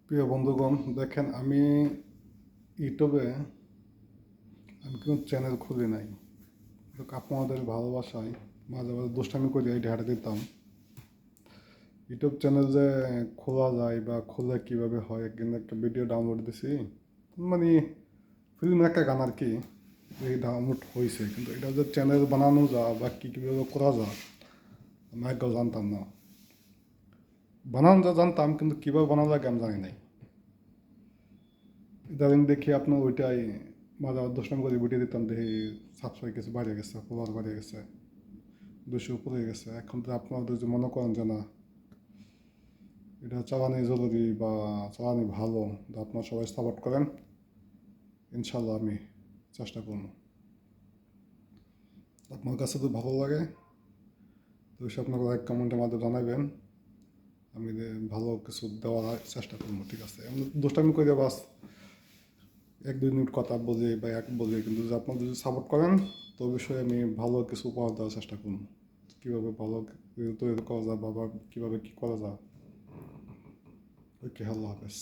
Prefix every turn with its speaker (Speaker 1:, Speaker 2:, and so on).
Speaker 1: প্রিয় বন্ধুগণ, দেখেন আমি ইউটিউবে কোনো চ্যানেল খুলি নাই। আপনাদের ভালোবাসায় মাঝে মাঝে দুষ্টামি করে এই ঢাকা দিতাম। ইউটিউব চ্যানেল যে খোলা যায় বা খোলা কীভাবে হয়, কিন্তু একটা ভিডিও ডাউনলোড দিছি, মানে ফিল্ম একটা গান আর কি, এই ডাউনলোড হয়েছে, কিন্তু এটা যে চ্যানেল বানানো যায় বা কীভাবে করা যায় আমি একটাও জানতাম না। বানানো যা জানতাম, কিন্তু কীভাবে বানানো লাগে আমি জানি নাই। ইদানিং দেখি আপনার ওইটাই মাঝে আবার দুষ্টামি করে ভিডিও দিতাম, দেখি সাবস্ক্রাইব কিছু বাড়িয়ে গেছে, ফলোয়ার বাড়িয়ে গেছে, 200 উপরে গেছে। এখন তো আপনাদের যে মনে করেন যে না, এটা চালানি জরুরি বা চালানি ভালো, আপনারা সবাই সাপোর্ট করেন, ইনশাল্লাহ আমি চেষ্টা করব। আপনার কাছে যদি ভালো লাগে তো সে আপনাকে লাইক কমেন্টের মাধ্যমে জানাবেন, আমি ভালো কিছু দেওয়ার চেষ্টা করবো। ঠিক আছে, আমি দুষ্টামি করে বাস 1-2 মিনিট কথা বলি বা এক বলি, কিন্তু যদি আপনারা যদি সাপোর্ট করেন তো অবশ্যই আমি ভালো কিছু উপহার দেওয়ার চেষ্টা করব। কীভাবে ভালো তৈরি করা যায় বা কীভাবে কী করা যায়। ওকে, আল্লাহ হাফেজ।